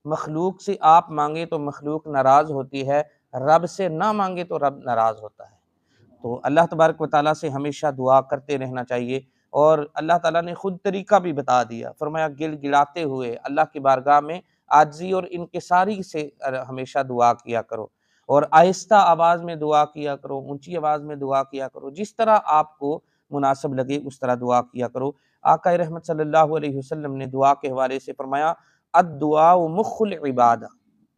मखलूक से आप मांगे तो मखलूक नाराज़ होती है, रब से ना मांगे तो रब नाराज़ होता है। तो अल्लाह तबारक व तआला से हमेशा दुआ करते रहना चाहिए। और अल्लाह ताला ने खुद तरीका भी बता दिया, फरमाया गिड़गिड़ाते हुए अल्लाह की बारगाह में आजिज़ी और इनकिसारी से हमेशा दुआ किया करो, और आहिस्ता आवाज़ में दुआ किया करो, ऊंची आवाज़ में दुआ किया करो, जिस तरह आपको मुनासिब लगे उस तरह दुआ किया करो। आका रहमत सल्लल्लाहु अलैहि वसल्लम ने दुआ के हवाले से फरमाया, अद्दुआ मुख्खुल इबादा,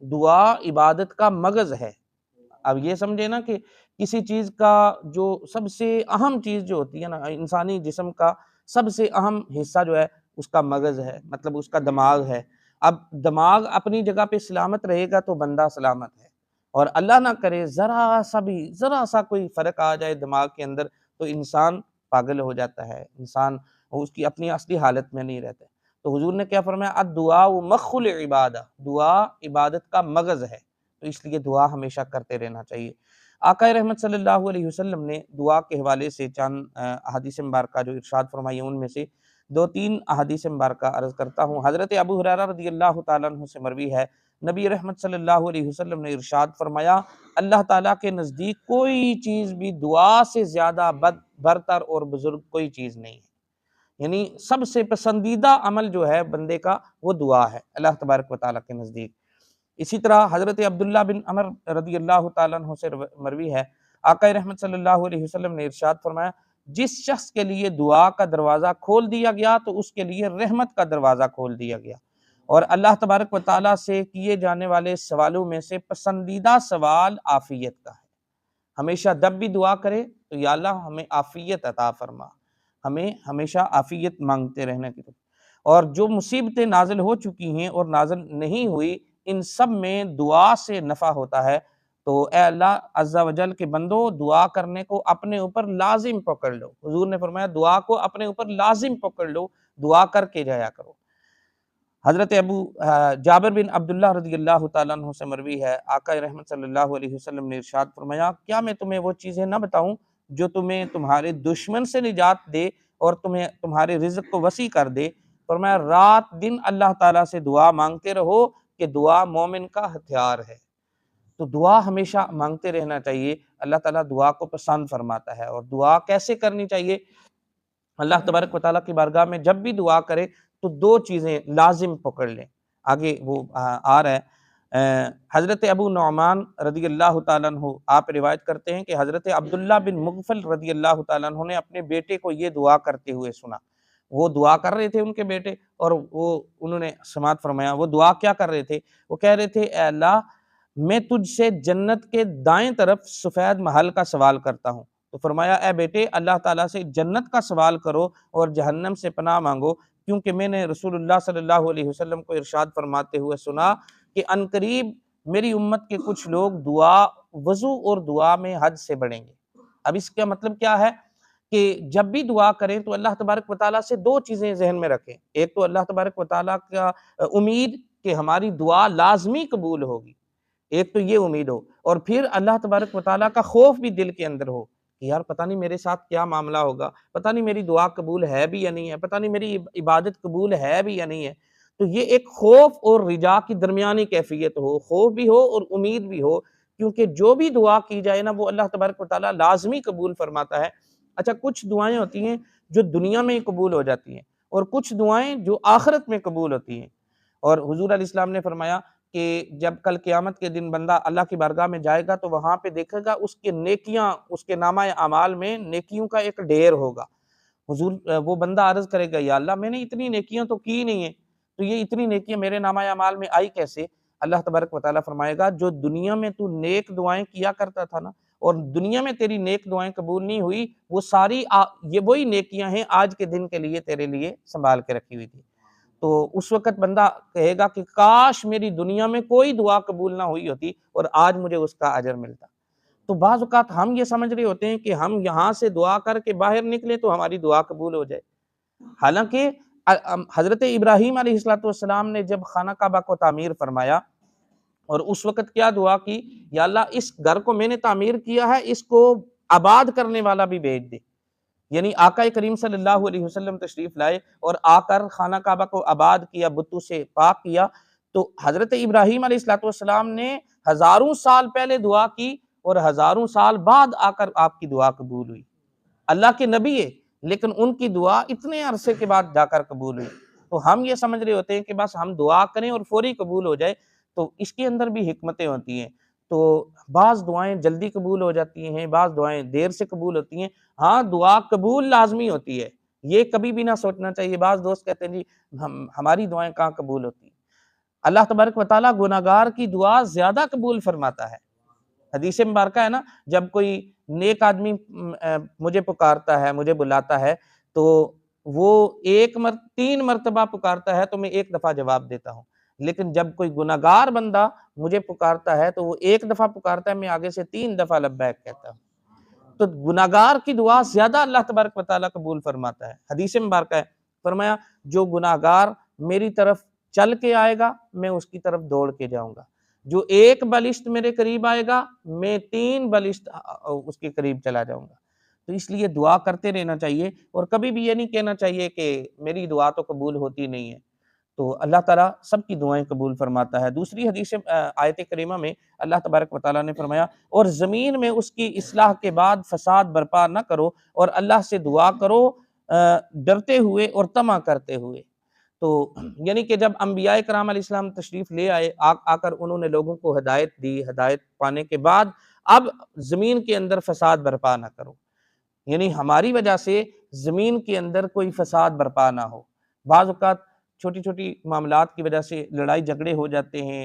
दुआ इबादत का मगज़ है। अब ये समझे ना कि किसी चीज़ का जो सबसे अहम चीज़ जो होती है ना, इंसानी जिस्म का सबसे अहम हिस्सा जो है उसका मगज़ है, मतलब उसका दिमाग है। अब दिमाग अपनी जगह पे सलामत रहेगा तो बंदा सलामत है, और अल्लाह ना करे ज़रा सा कोई फ़र्क आ जाए दिमाग के अंदर तो इंसान पागल हो जाता है, इंसान उसकी अपनी असली हालत में नहीं रहता है। तो हुज़ूर ने क्या फरमाया, अद्दुआ मख्खुल इबादा, दुआ इबादत का मगज़ है, तो इसलिए दुआ हमेशा करते रहना चाहिए। आका रहमत सल्लल्लाहु अलैहि वसल्लम ने दुआ के हवाले से चंद अहादीस मुबारका जो इरशाद फरमाई है, उनमें से 2-3 अहादीस मुबारका अर्ज़ करता हूँ। हज़रत अबू हुरैरा रज़ियल्लाहु ताला अन्हु से मरवी है, नबी रहमत सल्लल्लाहु अलैहि वसल्लम ने इरशाद फरमाया, अल्लाह ताला के नज़दीक कोई चीज़ भी दुआ से ज़्यादा बरतर और बुज़ुर्ग कोई चीज़ नहीं है। यानी सबसे पसंदीदा अमल जो है बंदे का वो दुआ है अल्लाह तबारक व तआला के नज़दीक। इसी तरह हज़रत अब्दुल्ला बिन अमर रज़ियल्लाहु ताला अन्हु से मरवी है, आका रहमत सल्लल्लाहु अलैहि वसल्लम ने इरशाद फरमाया, जिस शख्स के लिए दुआ का दरवाज़ा खोल दिया गया तो उसके लिए रहमत का दरवाज़ा खोल दिया गया। और अल्लाह तबारक व तआला से किए जाने वाले सवालों में से पसंदीदा सवाल आफ़ियत का है। हमेशा जब भी दुआ करे तो या अल्लाह हमें आफ़ियत अता फरमा, हमें हमेशा आफ़ियत मांगते रहने की। और जो मुसीबतें नाज़िल हो चुकी हैं और नाज़िल नहीं हुई, इन सब में दुआ से नफ़ा होता है। तो ए अल्लाह अज़्ज़ा वजल के बंदो, दुआ करने को अपने ऊपर लाज़िम पकड़ लो। हुज़ूर ने फरमाया दुआ को अपने ऊपर लाज़िम पकड़ लो, दुआ करके जाया करो। हज़रत जाबिर बिन अब्दुल्लाह रज़ियल्लाहु ताला अन्हु से मरवी है, आका रहमत सल्लल्लाहु अलैहि वसल्लम ने इरशाद फरमाया, क्या मैं तुम्हें वो चीज़ें ना बताऊँ जो तुम्हें तुम्हारे दुश्मन से निजात दे और तुम्हें तुम्हारे रिज़्क़ को वसी कर दे। फरमाया रात दिन अल्लाह ताला से दुआ मांगते रहो कि दुआ मोमिन का हथियार है। तो दुआ हमेशा मांगते रहना चाहिए, अल्लाह ताला दुआ को पसंद फरमाता है। और दुआ कैसे करनी चाहिए, अल्लाह तबारक व तआला की बारगाह में जब भी दुआ करे तो 2 चीज़ें लाज़िम पकड़ लें। आगे वो आ रहा है, हज़रत अबू नुअमान रज़ियल्लाहु ताला अन्हु आप रिवायत करते हैं कि हज़रत अब्दुल्ला बिन मुग़फ़ल रज़ियल्लाहु ताला अन्हु ने अपने बेटे को ये दुआ करते हुए सुना। वो दुआ कर रहे थे उनके बेटे, और वो उन्होंने समाअत फरमाया। वो दुआ क्या कर रहे थे? वो कह रहे थे, ए अल्लाह, मैं तुझसे जन्नत के दाएँ तरफ सफ़ेद महल का सवाल करता हूँ। तो फरमाया, ए बेटे, अल्लाह ताला से जन्नत का सवाल करो और जहन्नम से पनाह मांगो, क्योंकि मैंने रसूलुल्लाह सल्लल्लाहु अलैहि वसल्लम को इरशाद फरमाते हुए सुना कि अनकरीब मेरी उम्मत के कुछ लोग दुआ, वज़ू और दुआ में हद से बढ़ेंगे। अब इसका मतलब क्या है कि जब भी दुआ करें तो अल्लाह तबारक व तआला से 2 चीज़ें ज़हन में रखें। एक तो अल्लाह तबारक व तआला का उम्मीद कि हमारी दुआ लाज़मी कबूल होगी। एक तो ये उम्मीद हो, और फिर अल्लाह तबारक व तआला का खौफ भी दिल के अंदर हो कि यार पता नहीं मेरे साथ क्या मामला होगा, पता नहीं मेरी दुआ कबूल है भी या नहीं है, पता नहीं मेरी इबादत कबूल है भी या नहीं है। तो ये एक खौफ और रिजा की दरमियानी कैफियत हो, खौफ भी हो और उम्मीद भी हो, क्योंकि जो भी दुआ की जाए ना वो अल्लाह तबारक व तआला लाज़मी कबूल फरमाता है। अच्छा, कुछ दुआएँ होती हैं जो दुनिया में ही कबूल हो जाती हैं, और कुछ दुआएँ जो आखिरत में कबूल होती हैं। और हुज़ूर अलैहि सलाम ने फरमाया कि जब कल क़यामत के दिन बंदा अल्लाह की बारगाह में जाएगा तो वहाँ पे देखेगा उसकी नेकियाँ, उसके नामा अमाल में नेकियों का एक ढेर होगा। हुज़ूर वो बंदा अर्ज़ करेगा, या अल्लाह, मैंने इतनी नेकियाँ तो की नहीं है, तो ये इतनी नेकियाँ मेरे नामा अमाल में आई कैसे? अल्लाह तबारक व तआला फरमाएगा, जो दुनिया में तू नेक दुआएँ किया करता था ना, और दुनिया में तेरी नेक दुआएँ कबूल नहीं हुई, वो सारी ये वही नेकियाँ हैं आज के दिन के लिए तेरे लिए सँभाल के रखी हुई थी। तो उस वक़्त बंदा कहेगा कि काश मेरी दुनिया में कोई दुआ कबूल ना हुई होती और आज मुझे उसका अजर मिलता। तो बाज़ औक़ात हम ये समझ रहे होते हैं कि हम यहाँ से दुआ करके बाहर निकले तो हमारी दुआ कबूल हो जाए। हालाँकि हज़रत इब्राहीम अलैहिस्सलातु वस्सलाम ने जब खाना काबा को तामीर फरमाया और उस वक़्त क्या दुआ की, या अल्लाह, इस घर को मैंने तामीर किया है, इसको आबाद करने वाला भी भेज दे। यानी आका करीम सल्लल्लाहु अलैहि वसल्लम तशरीफ़ लाए और आकर खाना काबा को आबाद किया, बुतों से पाक किया। तो हज़रत इब्राहीम अलैहिस्सलाम ने हज़ारों साल पहले दुआ की और हज़ारों साल बाद आकर आपकी दुआ कबूल हुई। अल्लाह के नबी है, लेकिन उनकी दुआ इतने अरसे के बाद जाकर कबूल हुई। तो हम ये समझ रहे होते हैं कि बस हम दुआ करें और फौरी कबूल हो जाए, तो इसके अंदर भी हिकमतें होती हैं। तो बाज़ दुआएँ जल्दी कबूल हो जाती हैं, बाज़ दुआएँ देर से कबूल होती हैं। हाँ, दुआ कबूल लाज़मी होती है, ये कभी भी ना सोचना चाहिए। बाज़ दोस्त कहते हैं जी हमारी दुआएँ कहाँ कबूल होती हैं। अल्लाह तबारक व तआला गुनहगार की दुआ ज़्यादा कबूल फरमाता है। हदीस मुबारका है ना, जब कोई नेक आदमी मुझे पुकारता है, मुझे बुलाता है, तो वो 3 मर्तबा पुकारता है तो मैं 1 दफ़ा जवाब देता हूँ। लेकिन जब कोई गुनहगार बंदा मुझे पुकारता है तो वो 1 दफ़ा पुकारता है, मैं आगे से 3 दफ़ा लब्बैक कहता हूँ। तो गुनहगार की दुआ ज़्यादा अल्लाह तबारक व तआला कबूल फरमाता है। हदीस मुबारका है, फरमाया जो गुनहगार मेरी तरफ चल के आएगा, मैं उसकी तरफ दौड़ के जाऊँगा। जो 1 बलिश्त मेरे करीब आएगा, मैं 3 बलिश्त उसके करीब चला जाऊँगा। तो इसलिए दुआ करते रहना चाहिए और कभी भी ये नहीं कहना चाहिए कि मेरी दुआ तो कबूल होती नहीं है। तो अल्लाह ताला सबकी दुआएँ कबूल फरमाता है। दूसरी हदीस आयत करीमा में अल्लाह तबारक व तआला ने फरमाया और ज़मीन में उसकी इस्लाह के बाद फ़साद बर्पा ना करो और अल्लाह से दुआ करो डरते हुए और तमा करते हुए। तो यानी कि जब अंबिया कराम अलैहिस्सलाम तशरीफ़ ले आए, आकर उन्होंने लोगों को हिदायत दी, हिदायत पाने के बाद अब ज़मीन के अंदर फ़साद बर्पा ना करो। यानी हमारी वजह से ज़मीन के अंदर कोई फ़साद बर्पा ना हो। बाज़ औक़ात छोटी-छोटी मामलात की वजह से लड़ाई झगड़े हो जाते हैं,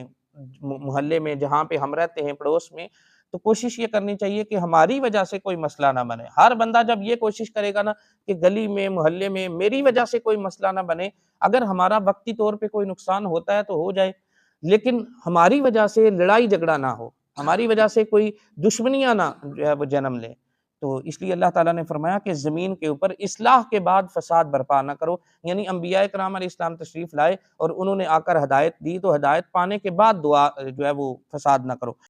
मोहल्ले में जहाँ पे हम रहते हैं, पड़ोस में, तो कोशिश ये करनी चाहिए कि हमारी वजह से कोई मसला ना बने। हर बंदा जब ये कोशिश करेगा ना कि गली में, मोहल्ले में मेरी वजह से कोई मसला ना बने, अगर हमारा वक़्ती तौर पे कोई नुकसान होता है तो हो जाए, लेकिन हमारी वजह से लड़ाई झगड़ा ना हो, हमारी वजह से कोई दुश्मनियाँ ना जो है वो जन्म लें। तो इसलिए अल्लाह ताला ने फरमाया कि ज़मीन के ऊपर इस्लाह के बाद फ़साद बर्पा ना करो, यानी अंबिया कराम अलैहिस्सलाम तशरीफ़ लाए और उन्होंने आकर हिदायत दी, तो हिदायत पाने के बाद दुआ जो है वो फ़साद ना करो।